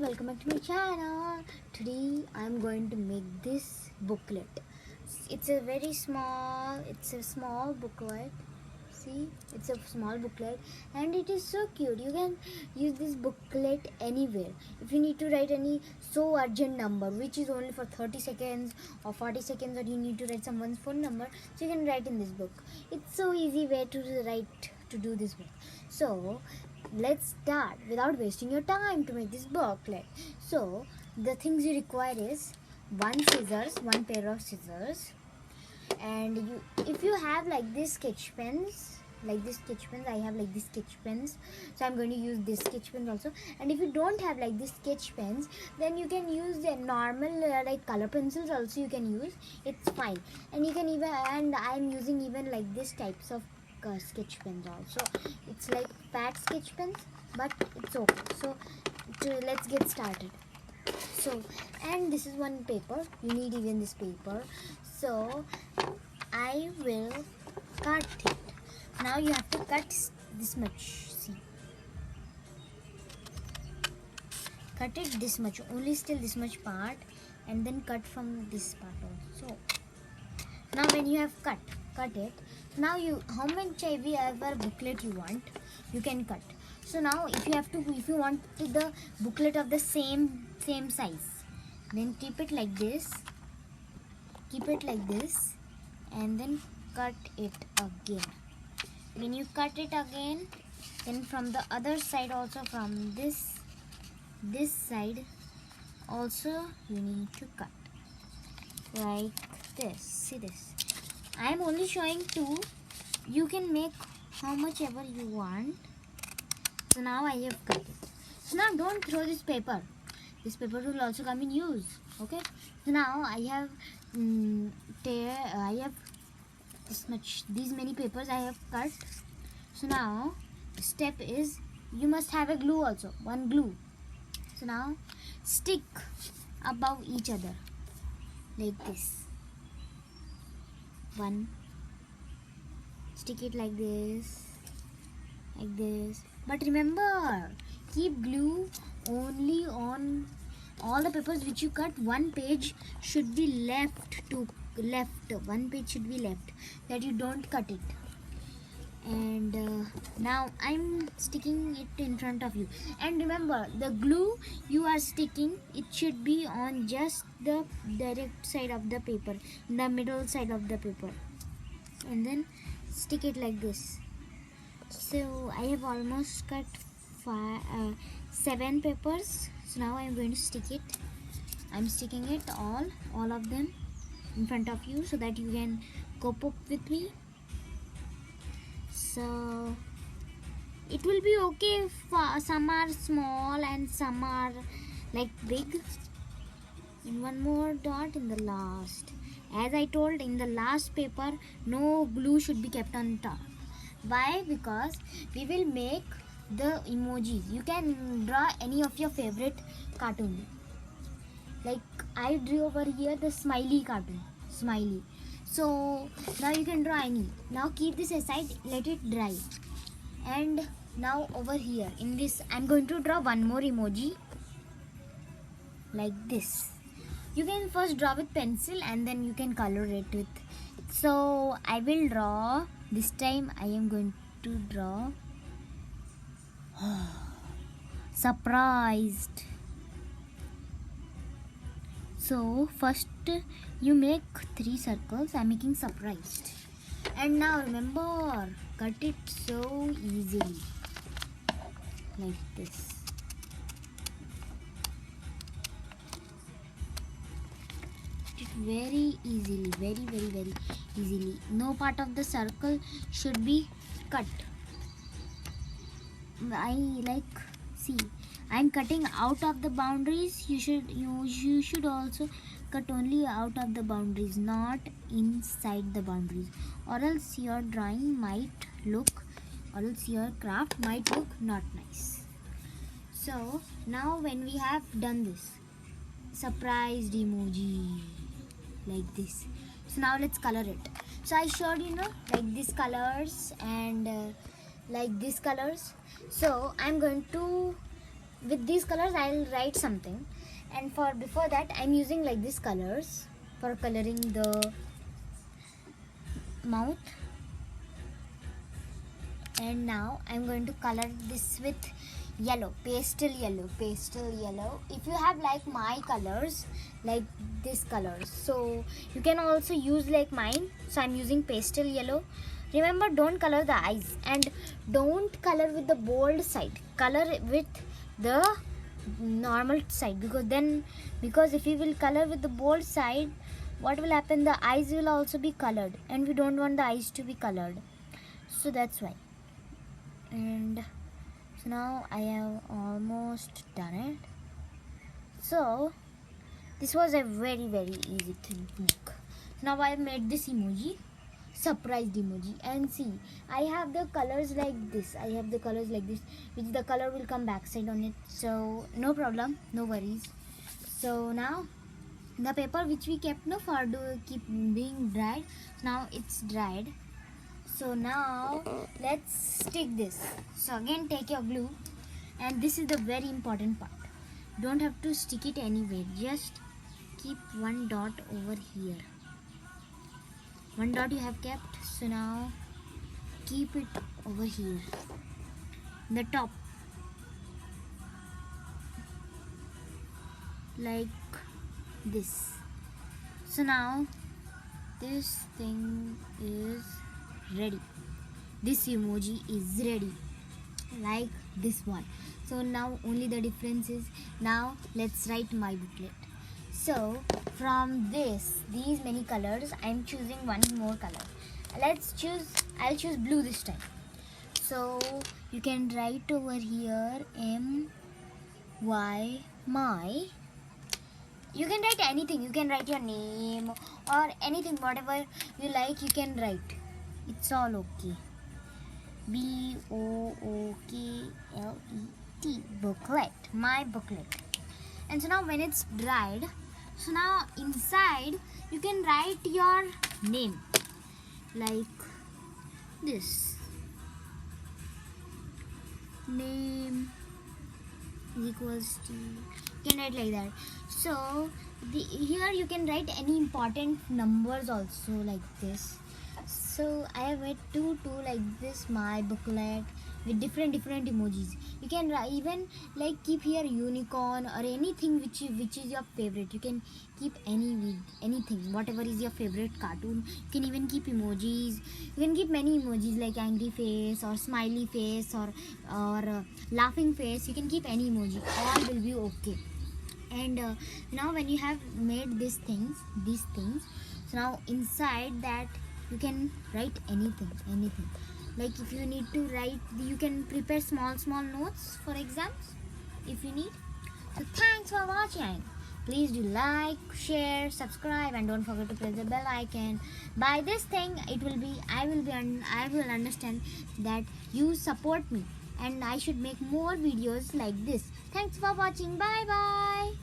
welcome back to my channel. Today I'm going to make this booklet. It's a small booklet. See, it's a small booklet and it is so cute. You can use this booklet anywhere. If you need to write any so urgent number which is only for 30 seconds or 40 seconds, or you need to write someone's phone number, so you can write in this book. It's so easy way to do this book. So let's start without wasting your time to make this booklet. So the things you require is one pair of scissors, and if you have like this sketch pens, I have like these sketch pens, so I'm going to use this sketch pen also. And if you don't have like these sketch pens, then you can use the normal like color pencils also, you can use, it's fine. And you can even, and I'm using even like this types of sketch pens also. It's like fat sketch pens, but it's okay. So let's get started. So, and this is one paper, you need even this paper. So I will cut it. Now you have to cut this much, see, cut it this much, only still this much part, and then cut from this part also. Now when you have cut it, now how much ever booklet you want, you can cut. So now if you want the booklet of the same size, then keep it like this, and then cut it again. When you cut it again, then from the other side also, from this side also, you need to cut like this. See this, I am only showing two. You can make how much ever you want. So now I have cut it. So now don't throw this paper. This paper will also come in use. Okay. So now I have these many papers I have cut. So now the step is, you must have a glue also, one glue. So now stick above each other like this. One, stick it like this. But remember, keep glue only on all the papers which you cut. One page should be left. One page should be left, that you don't cut it. And now I'm sticking it in front of you. And remember, the glue you are sticking, it should be on just the direct side of the paper, the middle side of the paper, and then stick it like this. So I have almost cut 7 papers. So now I'm going to stick it. I'm sticking it all of them in front of you, so that you can cope up with me. So it will be okay if some are small and some are like big. And one more dot in the last. As I told, in the last paper, no glue should be kept on top. Why? Because we will make the emojis. You can draw any of your favorite cartoon. Like I drew over here the smiley cartoon, smiley. So now you can draw any. Now keep this aside, let it dry. And now over here in this, I'm going to draw one more emoji like this. You can first draw with pencil and then you can color it with. So I will draw, this time I am going to draw surprised. So first you make 3 circles. I'm making surprised. And now remember, cut it so easily like this. Cut it very easily, very easily. No part of the circle should be cut. See, I'm cutting out of the boundaries. You should also cut only out of the boundaries, not inside the boundaries, or else your drawing might look, or else your craft might look not nice. So now when we have done this surprised emoji like this, so now let's color it. So I showed like these colors and like these colors. So I'm going to with these colors I'll write something, and for before that I'm using like these colors for coloring the mouth. And now I'm going to color this with yellow, pastel yellow. If you have like my colors, like this colors, so you can also use like mine. So I'm using pastel yellow. Remember, don't color the eyes, and don't color with the bold side. Color with the normal side, because if you will color with the bold side, what will happen? The eyes will also be colored, and we don't want the eyes to be colored. So that's why. And so now I have almost done it. So this was a very easy thing to make. Now I have made this emoji, surprised emoji, and see, I have the colors like this. Which the color will come backside on it. So no problem, no worries. So now the paper which we kept for keep being dried, now it's dried. So now let's stick this. So again, take your glue, and this is the very important part. Don't have to stick it anywhere, just keep one dot over here. One dot you have kept, so now keep it over here, the top, like this. So now this thing is ready. This emoji is ready, like this one. So now only the difference is, now let's write my booklet. So from these many colors, I'm choosing one more color. I'll choose blue this time. So you can write over here MY, my. You can write anything. You can write your name or anything, whatever you like, you can write. It's all okay. BOOKLET, booklet, my booklet. And so now when it's dried, so now inside you can write your name like this. Name is equals to, you can write like that. So here you can write any important numbers also like this. So I have made two like this, my booklet, with different emojis. You can even like keep here unicorn or anything which is your favorite. You can keep anything, whatever is your favorite cartoon. You can even keep emojis. You can keep many emojis like angry face or smiley face or laughing face. You can keep any emoji. All will be okay. And now when you have made these things, so now inside that you can write anything. Like if you need to write, you can prepare small notes for exams if you need. So thanks for watching. Please do like, share, subscribe, and don't forget to press the bell icon. By this thing, I will understand that you support me, and I should make more videos like this. Thanks for watching. Bye bye.